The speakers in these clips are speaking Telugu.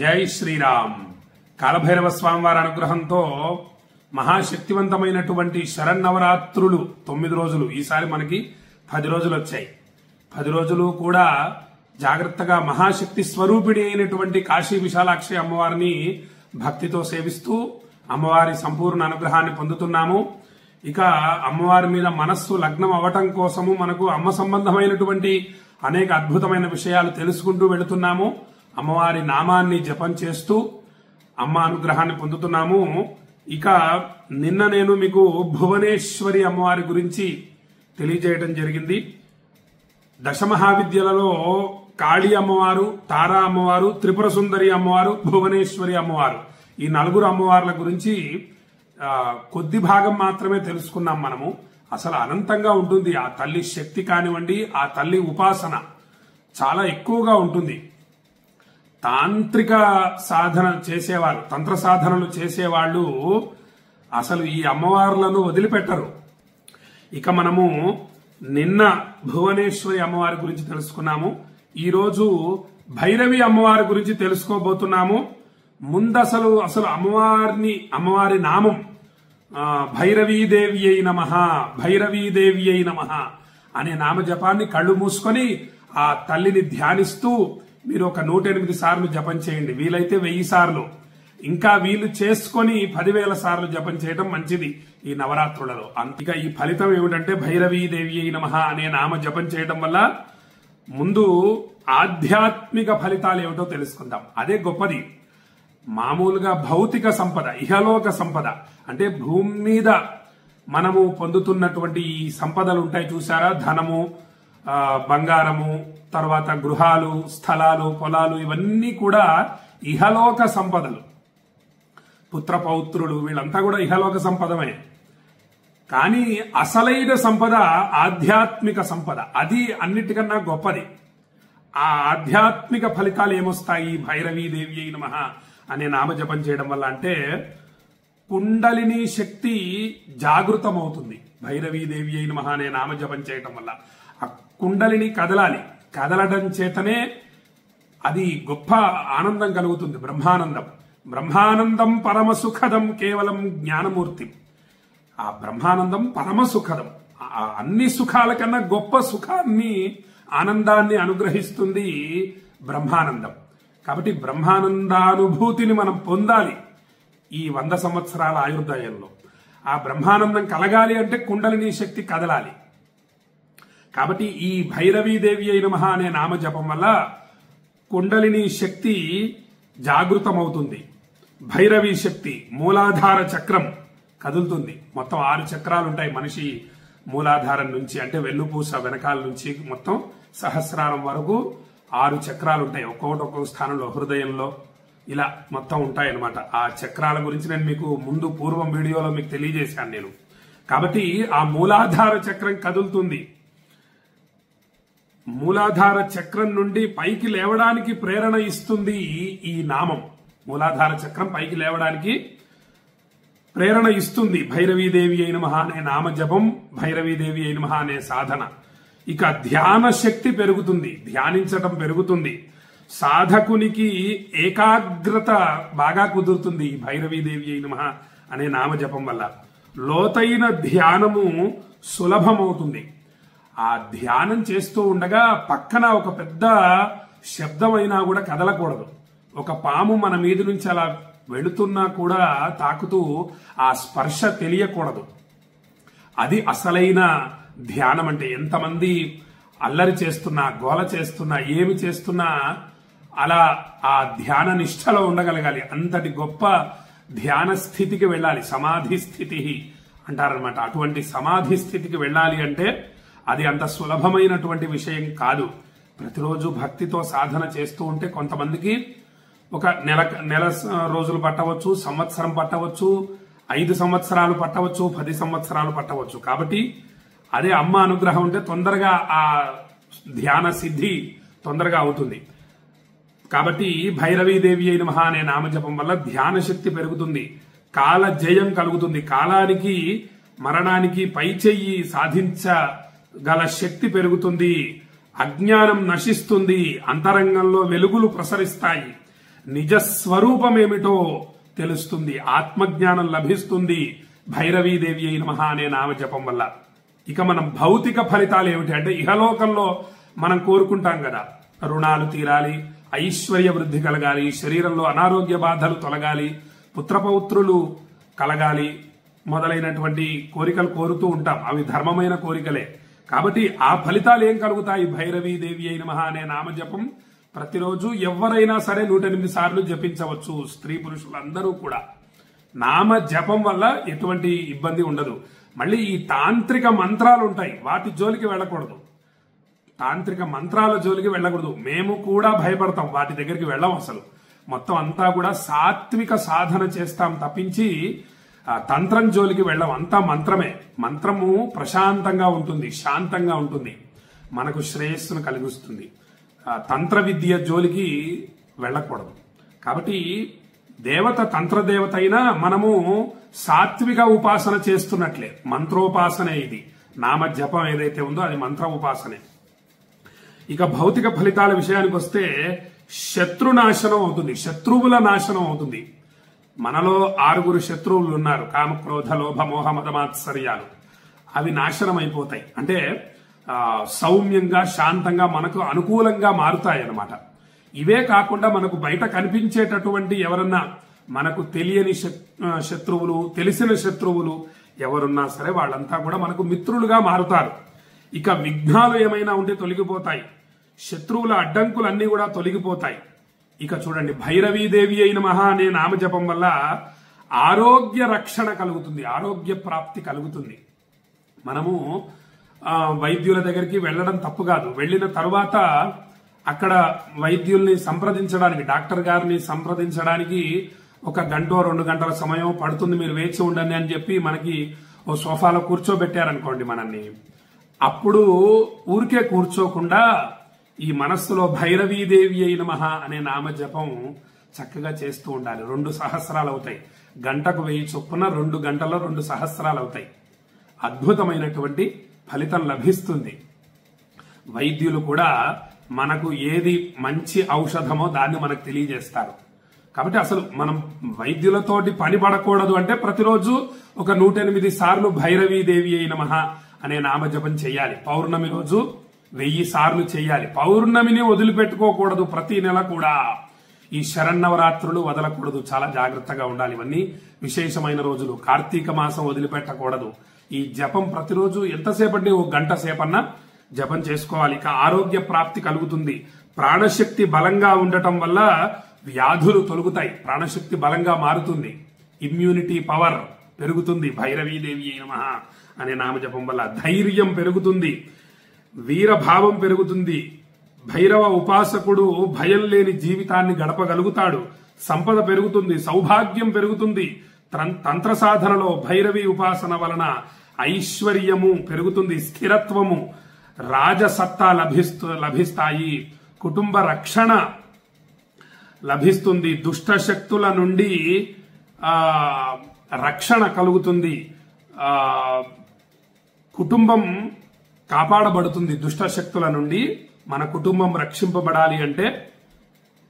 జై శ్రీరామ్. కాలభైరవ స్వామివారి అనుగ్రహంతో మహాశక్తివంతమైనటువంటి శరన్నవరాత్రులు 9 రోజులు, ఈసారి మనకి 10 రోజులు వచ్చాయి. 10 రోజులు కూడా జాగ్రత్తగా మహాశక్తి స్వరూపిణి అయినటువంటి కాశీ విశాలాక్షి అమ్మవారిని భక్తితో సేవిస్తూ అమ్మవారి సంపూర్ణ అనుగ్రహాన్ని పొందుతున్నాము. ఇక అమ్మవారి మీద మనస్సు లగ్నం అవటం కోసము మనకు అమ్మ సంబంధమైనటువంటి అనేక అద్భుతమైన విషయాలు తెలుసుకుంటూ వెళుతున్నాము. అమ్మవారి నామాన్ని జపం చేస్తూ అమ్మ అనుగ్రహాన్ని పొందుతున్నాము. ఇక నిన్న నేను మీకు భువనేశ్వరి అమ్మవారి గురించి తెలియజేయడం జరిగింది. దశమహావిద్యలలో కాళీ అమ్మవారు, తారా అమ్మవారు, త్రిపుర సుందరి అమ్మవారు, భువనేశ్వరి అమ్మవారు, ఈ 4 అమ్మవార్ల గురించి కొద్ది భాగం మాత్రమే తెలుసుకున్నాం మనము. అసలు అనంతంగా ఉంటుంది ఆ తల్లి శక్తి కానివ్వండి, ఆ తల్లి ఉపాసన చాలా ఎక్కువగా ఉంటుంది. తాంత్రిక సాధన చేసేవాళ్ళు, తంత్ర సాధనలు చేసేవాళ్ళు అసలు ఈ అమ్మవార్లను వదిలిపెట్టరు. ఇక మనము నిన్న భువనేశ్వరి అమ్మవారి గురించి తెలుసుకున్నాము. ఈరోజు భైరవి అమ్మవారి గురించి తెలుసుకోబోతున్నాము. ముందసలు అమ్మవారి నామం భైరవీదేవి అయి నమః, భైరవీదేవి అయి నమః అనే నామజపాన్ని కళ్ళు మూసుకొని ఆ తల్లిని ధ్యానిస్తూ మీరు ఒక 108 సార్లు జపం చేయండి. వీలైతే 1000 సార్లు, ఇంకా వీలు చేసుకొని 10,000 సార్లు జపం చేయడం మంచిది ఈ నవరాత్రులలో. ఇక ఈ ఫలితం ఏమిటంటే భైరవీదేవి అయి నమః అనే నామ జపం చేయడం వల్ల ముందు ఆధ్యాత్మిక ఫలితాలు ఏమిటో తెలుసుకుందాం. అదే గొప్పది. మామూలుగా భౌతిక సంపద, ఇహలోక సంపద అంటే భూమి మీద మనము పొందుతున్నటువంటి ఈ సంపదలు ఉంటాయి చూసారా, ధనము, బంగారము, తర్వాత గృహాలు, స్థలాలు, పొలాలు, ఇవన్నీ కూడా ఇహలోక సంపదలు. పుత్ర పౌత్రులు వీళ్ళంతా కూడా ఇహలోక సంపదమే. కానీ అసలైన సంపద ఆధ్యాత్మిక సంపద, అది అన్నిటికన్నా గొప్పది. ఆ ఆధ్యాత్మిక ఫలితాలు ఏమొస్తాయి భైరవీదేవి అయి నమః అనే నామజపం చేయడం వల్ల అంటే కుండలిని శక్తి జాగృతమవుతుంది. భైరవీదేవి అయి నమః అనే నామజపం చేయడం వల్ల ఆ కుండలిని కదలాలి. కదలడం చేతనే అది గొప్ప ఆనందం కలుగుతుంది. బ్రహ్మానందం. బ్రహ్మానందం పరమసుఖదం కేవలం జ్ఞానమూర్తి. ఆ బ్రహ్మానందం పరమసుఖదం, అన్ని సుఖాల కన్నా గొప్ప సుఖాన్ని, ఆనందాన్ని అనుగ్రహిస్తుంది బ్రహ్మానందం. కాబట్టి బ్రహ్మానందానుభూతిని మనం పొందాలి ఈ 100 సంవత్సరాల ఆయుర్దాయంలో. ఆ బ్రహ్మానందం కలగాలి అంటే కుండలిని శక్తి కదలాలి. కాబట్టి ఈ భైరవీదేవి అయి నమః అనే నామజపం వల్ల కుండలిని శక్తి జాగృతమవుతుంది. భైరవి శక్తి, మూలాధార చక్రం కదులుతుంది. మొత్తం 6 చక్రాలు ఉంటాయి మనిషి మూలాధారం నుంచి, అంటే వెన్నుపూస వెనకాల నుంచి మొత్తం సహస్రారం వరకు 6 చక్రాలు ఉంటాయి. ఒక్కొక్క స్థానంలో, హృదయంలో ఇలా మొత్తం ఉంటాయన్నమాట. ఆ చక్రాల గురించి నేను మీకు ముందు పూర్వం వీడియోలో మీకు తెలియజేశాను నేను. కాబట్టి ఆ మూలాధార చక్రం కదులుతుంది. మూలాధార చక్రం నుండి పైకి లేవడానికి ప్రేరణ ఇస్తుంది ఈ నామం. మూలాధార చక్రం పైకి లేవడానికి ప్రేరణ ఇస్తుంది భైరవీదేవి అయి నమః అనే నామజపం, భైరవీదేవి అయి నమః అనే సాధన. ఇక ధ్యాన శక్తి పెరుగుతుంది, ధ్యానించటం పెరుగుతుంది. సాధకునికి ఏకాగ్రత బాగా కుదురుతుంది ఈ భైరవీదేవి అయి నమః అనే నామజపం వల్ల. లోతైన ధ్యానము సులభమవుతుంది. ఆ ధ్యానం చేస్తూ ఉండగా పక్కన ఒక పెద్ద శబ్దమైనా కూడా కదలకూడదు. ఒక పాము మన మీద నుంచి అలా వెళుతున్నా కూడా తాకుతూ ఆ స్పర్శ తెలియకూడదు. అది అసలైన ధ్యానం అంటే. ఎంతమంది అల్లరి చేస్తున్నా, గోల చేస్తున్నా, ఏమి చేస్తున్నా అలా ఆ ధ్యాన నిష్ఠలో ఉండగలగాలి. అంతటి గొప్ప ధ్యాన స్థితికి వెళ్ళాలి. సమాధి స్థితి అంటారనమాట. అటువంటి సమాధి స్థితికి వెళ్ళాలి అంటే అది అంత సులభమైనటువంటి విషయం కాదు. ప్రతిరోజు భక్తితో సాధన చేస్తూ ఉంటే కొంతమందికి ఒక నెల రోజులు పట్టవచ్చు, సంవత్సరం పట్టవచ్చు, 5 సంవత్సరాలు పట్టవచ్చు, 10 సంవత్సరాలు పట్టవచ్చు. కాబట్టి అదే అమ్మ అనుగ్రహం ఉంటే తొందరగా ఆ ధ్యాన సిద్ధి తొందరగా అవుతుంది. కాబట్టి భైరవీదేవి అయి నమః అనే నామజపం వల్ల ధ్యాన శక్తి పెరుగుతుంది, కాల జయం కలుగుతుంది. కాలానికి, మరణానికి పైచెయ్యి సాధించగల శక్తి పెరుగుతుంది. అజ్ఞానం నశిస్తుంది, అంతరంగంలో వెలుగులు ప్రసరిస్తాయి, నిజస్వరూపమేమిటో తెలుస్తుంది, ఆత్మజ్ఞానం లభిస్తుంది భైరవీదేవి అయిన మహా అనే నామజపం వల్ల. ఇక మనం భౌతిక ఫలితాలు ఏమిటి అంటే, ఇహలోకంలో మనం కోరుకుంటాం కదా, రుణాలు తీరాలి, ఐశ్వర్య వృద్ధి కలగాలి, శరీరంలో అనారోగ్య బాధలు తొలగాలి, పుత్రపౌత్రులు కలగాలి మొదలైనటువంటి కోరికలు కోరుతూ ఉంటాం. అవి ధర్మమైన కోరికలే. కాబట్టి ఆ ఫలితాలు ఏం కలుగుతాయి? భైరవీదేవి అయిన మహా అనే నామజపం ప్రతిరోజు ఎవరైనా సరే 108 సార్లు జపించవచ్చు, స్త్రీ పురుషులందరూ కూడా. నామ జపం వల్ల ఎటువంటి ఇబ్బంది ఉండదు. మళ్ళీ ఈ తాంత్రిక మంత్రాలు ఉంటాయి, వాటి జోలికి వెళ్ళకూడదు. తాంత్రిక మంత్రాల జోలికి వెళ్ళకూడదు. మేము కూడా భయపడతాం, వాటి దగ్గరికి వెళ్ళం. అసలు మొత్తం అంతా కూడా సాత్విక సాధన చేస్తాం తప్పించి తంత్రం జోలికి వెళ్ళం. అంతా మంత్రమే. మంత్రము ప్రశాంతంగా ఉంటుంది, శాంతంగా ఉంటుంది, మనకు శ్రేయస్సును కలిగిస్తుంది. తంత్ర విద్య జోలికి వెళ్ళకూడదు. కాబట్టి దేవత తంత్రదేవత అయినా మనము సాత్విక ఉపాసన చేస్తున్నట్లే. మంత్రోపాసనే ఇది. నామ జపం ఏదైతే ఉందో అది మంత్ర ఉపాసనే. ఇక భౌతిక ఫలితాల విషయానికి వస్తే శత్రునాశనం అవుతుంది, శత్రువుల నాశనం అవుతుంది. మనలో 6 శత్రువులు ఉన్నారు, కామక్రోధ లోభ మోహ మదమాత్సర్యాలు. అవి నాశనం అయిపోతాయి. అంటే సౌమ్యంగా శాంతంగా మనకు అనుకూలంగా మారుతాయి అన్నమాట. ఇవే కాకుండా మనకు బయట కనిపించేటటువంటి ఎవరన్నా మనకు తెలియని శత్రువులు, తెలిసిన శత్రువులు ఎవరున్నా సరే వాళ్ళంతా కూడా మనకు మిత్రులుగా మారుతారు. ఇక విఘ్నాలు ఏమైనా ఉంటే తొలగిపోతాయి, శత్రువుల అడ్డంకులన్నీ కూడా తొలగిపోతాయి. ఇక చూడండి, భైరవీదేవి అయిన మహా అనే నామజపం వల్ల ఆరోగ్య రక్షణ కలుగుతుంది, ఆరోగ్య ప్రాప్తి కలుగుతుంది. మనము వైద్యుల దగ్గరికి వెళ్ళడం తప్పు కాదు. వెళ్ళిన తరువాత అక్కడ వైద్యుల్ని సంప్రదించడానికి, డాక్టర్ గారిని సంప్రదించడానికి 1 గంట 2 గంటల సమయం పడుతుంది, మీరు వేచి ఉండండి అని చెప్పి మనకి ఓ సోఫాలో కూర్చోబెట్టారనుకోండి మనల్ని. అప్పుడు ఊరికే కూర్చోకుండా ఈ మనస్సులో భైరవీదేవి అయిన మహా అనే నామజపం చక్కగా చేస్తూ ఉండాలి. 2 సహస్రాలు అవుతాయి. గంటకు 1000 చొప్పున 2 గంటల్లో 2 సహస్రాలు అవుతాయి. అద్భుతమైనటువంటి ఫలితం లభిస్తుంది. వైద్యులు కూడా మనకు ఏది మంచి ఔషధమో దాన్ని మనకు తెలియజేస్తారు. కాబట్టి అసలు మనం వైద్యులతోటి పని పడకూడదు అంటే ప్రతిరోజు 108 సార్లు భైరవీదేవి అయిన మహా అనే నామజపం చేయాలి. పౌర్ణమి రోజు 1000 సార్లు చేయాలి. పౌర్ణమిని వదిలిపెట్టుకోకూడదు. ప్రతి నెల కూడా ఈ శరన్నవరాత్రులు వదలకూడదు. చాలా జాగ్రత్తగా ఉండాలి. ఇవన్నీ విశేషమైన రోజులు. కార్తీక మాసం వదిలిపెట్టకూడదు. ఈ జపం ప్రతిరోజు ఎంతసేపంటే 1 గంట సేపన్నా జపం చేసుకోవాలి. ఇక ఆరోగ్య ప్రాప్తి కలుగుతుంది. ప్రాణశక్తి బలంగా ఉండటం వల్ల వ్యాధులు తొలగుతాయి. ప్రాణశక్తి బలంగా మారుతుంది. ఇమ్యూనిటీ పవర్ పెరుగుతుంది. భైరవీదేవి అయిన మహా అనే నామజపం వల్ల ధైర్యం పెరుగుతుంది, వీరభావం పెరుగుతుంది. భైరవ ఉపాసకుడు భయం లేని జీవితాన్ని గడపగలుగుతాడు. సంపద పెరుగుతుంది, సౌభాగ్యం పెరుగుతుంది. తంత్ర సాధనలో భైరవి ఉపాసన వలన ఐశ్వర్యము పెరుగుతుంది, స్థిరత్వము, రాజసత్తా లభిస్తాయి, కుటుంబ రక్షణ లభిస్తుంది, దుష్ట శక్తుల నుండి రక్షణ కలుగుతుంది, కుటుంబం కాపాడబడుతుంది. దుష్ట శక్తుల నుండి మన కుటుంబం రక్షింపబడాలి అంటే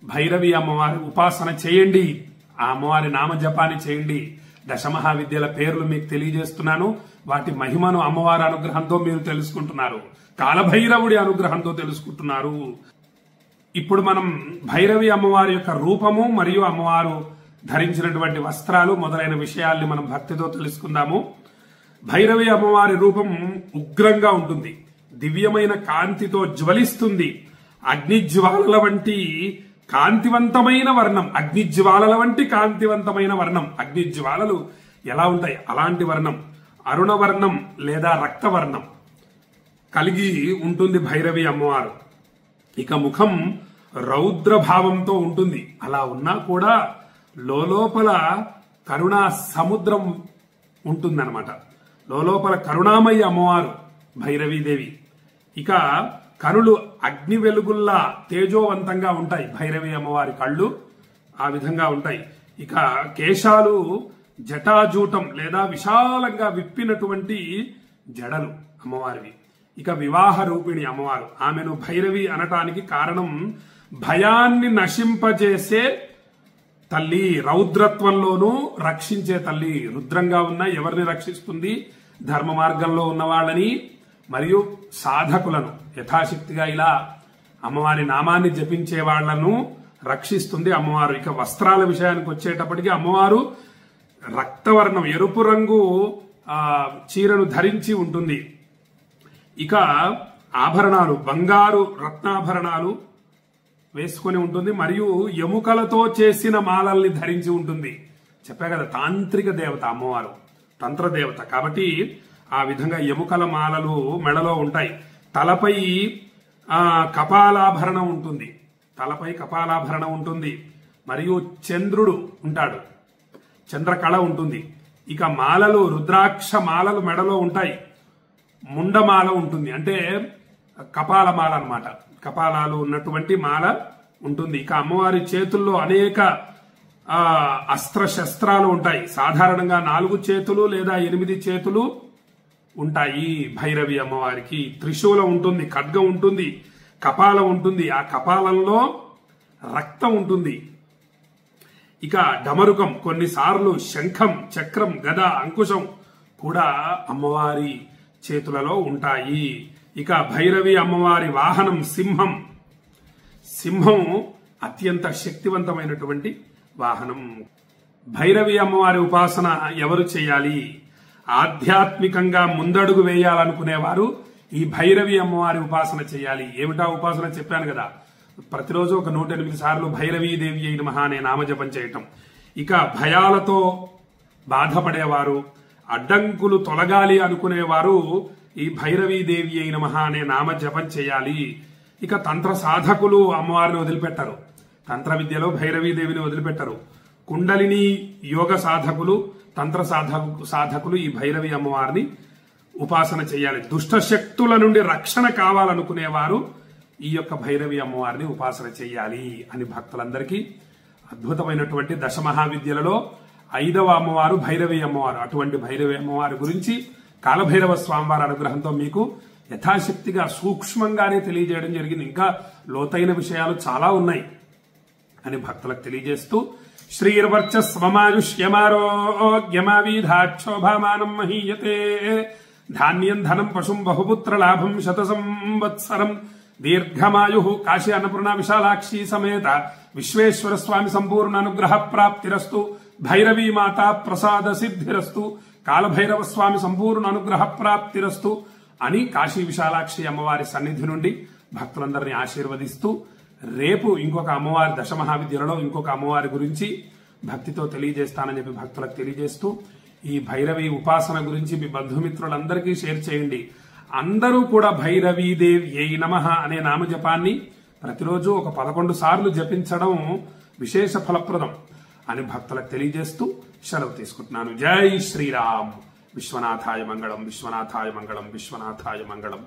భైరవి అమ్మవారి ఉపాసన చేయండి, ఆ అమ్మవారి నామజపాన్ని చేయండి. దశమహావిద్యల పేర్లు మీకు తెలియజేస్తున్నాను. వాటి మహిమను అమ్మవారి అనుగ్రహంతో మీరు తెలుసుకుంటున్నారు, కాలభైరవుడి అనుగ్రహంతో తెలుసుకుంటున్నారు. ఇప్పుడు మనం భైరవి అమ్మవారి యొక్క రూపము మరియు అమ్మవారు ధరించినటువంటి వస్త్రాలు మొదలైన విషయాల్ని మనం భక్తితో తెలుసుకుందాము. భైరవి అమ్మవారి రూపం ఉగ్రంగా ఉంటుంది, దివ్యమైన కాంతితో జ్వలిస్తుంది. అగ్నిజ్వాలల వంటి కాంతివంతమైన వర్ణం, అగ్నిజ్వాలల వంటి కాంతివంతమైన వర్ణం. అగ్నిజ్వాలలు ఎలా ఉంటాయి అలాంటి వర్ణం, అరుణవర్ణం లేదా రక్తవర్ణం కలిగి ఉంటుంది భైరవి అమ్మవారు. ఇక ముఖం రౌద్రభావంతో ఉంటుంది. అలా ఉన్నా కూడా లోపల కరుణా సముద్రం ఉంటుందన్నమాట. లోపల కరుణామయ్య అమ్మవారు భైరవీదేవి. ఇక కనులు అగ్ని వెలుగుల్లా తేజోవంతంగా ఉంటాయి. భైరవి అమ్మవారి కళ్ళు ఆ విధంగా ఉంటాయి. ఇక కేశాలు జటాజూటం లేదా విశాలంగా విప్పినటువంటి జడలు అమ్మవారివి. ఇక వివాహ రూపిణి అమ్మవారు. ఆమెను భైరవి అనటానికి కారణం భయాన్ని నశింపజేసే తల్లి, రౌద్రత్వంలోనూ రక్షించే తల్లి. రుద్రంగా ఉన్న ఎవరిని రక్షిస్తుంది? ధర్మ మార్గంలో ఉన్న వాళ్ళని మరియు సాధకులను. యథాశక్తిగా ఇలా అమ్మవారి నామాన్ని జపించే వాళ్లను రక్షిస్తుంది అమ్మవారు. ఇక వస్త్రాల విషయానికి వచ్చేటప్పటికి అమ్మవారు రక్తవర్ణం, ఎరుపు రంగు చీరను ధరించి ఉంటుంది. ఇక ఆభరణాలు, బంగారు రత్నాభరణాలు వేసుకుని ఉంటుంది. మరియు ఎముకలతో చేసిన మాలల్ని ధరించి ఉంటుంది. చెప్పా కదా, తాంత్రిక దేవత అమ్మవారు, తంత్ర దేవత. కాబట్టి ఆ విధంగా ఎముకల మాలలు మెడలో ఉంటాయి. తలపై కపాలాభరణం ఉంటుంది. తలపై కపాలాభరణం ఉంటుంది. మరియు చంద్రుడు ఉంటాడు, చంద్రకళ ఉంటుంది. ఇక మాలలు, రుద్రాక్ష మాలలు మెడలో ఉంటాయి. ముండమాల ఉంటుంది, అంటే కపాలమాల అన్నమాట. కపాలాలు ఉన్నటువంటి మాల ఉంటుంది. ఇక అమ్మవారి చేతుల్లో అనేక అస్త్ర శస్త్రాలు ఉంటాయి. సాధారణంగా 4 చేతులు లేదా 8 చేతులు ఉంటాయి భైరవి అమ్మవారికి. త్రిశూలం ఉంటుంది, ఖడ్గం ఉంటుంది, కపాలం ఉంటుంది. ఆ కపాలంలో రక్తం ఉంటుంది. ఇక డమరుకం, కొన్నిసార్లు శంఖం, చక్రం, గద, అంకుశం కూడా అమ్మవారి చేతులలో ఉంటాయి. ఇక భైరవి అమ్మవారి వాహనం సింహం. సింహం అత్యంత శక్తివంతమైనటువంటి వాహనం. భైరవి అమ్మవారి ఉపాసన ఎవరు చేయాలి? ఆధ్యాత్మికంగా ముందడుగు వేయాలనుకునేవారు ఈ భైరవి అమ్మవారి ఉపాసన చేయాలి. ఏమిటా ఉపాసన చెప్పాను కదా, ప్రతిరోజు ఒక 108 సార్లు భైరవీదేవి అయిన మహా అనే నామజపం చేయటం. ఇక భయాలతో బాధపడేవారు, అడ్డంకులు తొలగాలి అనుకునేవారు ఈ భైరవీదేవి అయిన మహా అనే నామజపం చేయాలి. ఇక తంత్ర సాధకులు అమ్మవారిని వదిలిపెట్టరు, తంత్ర విద్యలో భైరవీదేవిని వదిలిపెట్టరు. కుండలిని యోగ సాధకులు, తంత్ర సాధకులు ఈ భైరవి అమ్మవారిని ఉపాసన చేయాలి. దుష్ట శక్తుల నుండి రక్షణ కావాలనుకునేవారు ఈ యొక్క భైరవి అమ్మవారిని ఉపాసన చేయాలి అని భక్తులందరికీ అద్భుతమైనటువంటి దశమహావిద్యలలో 5వ అమ్మవారు భైరవి అమ్మవారు. అటువంటి భైరవి అమ్మవారి గురించి కాలభైరవ స్వామివారి అనుగ్రహంతో మీకు యథాశక్తిగా సూక్ష్మంగానే తెలియజేయడం జరిగింది. ఇంకా లోతైన విషయాలు చాలా ఉన్నాయి అని భక్తులకు తెలియజేస్తూ, శ్రీర్వర్చస్వమాయుష్యమారోగ్యమావిధాక్షోభామానం మహీయతే ధాన్యం ధనం పశుం బహుపుత్ర లాభం శత సంవత్సరం దీర్ఘమాయు. కాశీ అన్నపూర్ణ విశాలాక్షి సమేత విశ్వేశ్వర స్వామి సంపూర్ణ అనుగ్రహ ప్రాప్తిరస్తు. భైరవీ మాతా ప్రసాద సిద్ధిరస్తు. కాలభైరవ స్వామి సంపూర్ణ అనుగ్రహ ప్రాప్తిరస్తు అని కాశీ విశాలాక్షి అమ్మవారి సన్నిధి నుండి భక్తులందరినీ ఆశీర్వదిస్తూ, రేపు ఇంకొక అమ్మవారి దశమహావిద్యలలో ఇంకొక అమ్మవారి గురించి భక్తితో తెలియజేస్తానని చెప్పి భక్తులకు తెలియజేస్తూ, ఈ భైరవి ఉపాసన గురించి మీ బంధుమిత్రులందరికీ షేర్ చేయండి. అందరూ కూడా భైరవీదేవి నమః అనే నామజపాన్ని ప్రతిరోజు ఒక 11 సార్లు జపించడం విశేష ఫలప్రదం అని భక్తులకు తెలియజేస్తూ సెలవు తీసుకుంటున్నాను. జై శ్రీరామ్. విశ్వనాథాయ మంగళం, విశ్వనాథాయ మంగళం, విశ్వనాథాయ మంగళం.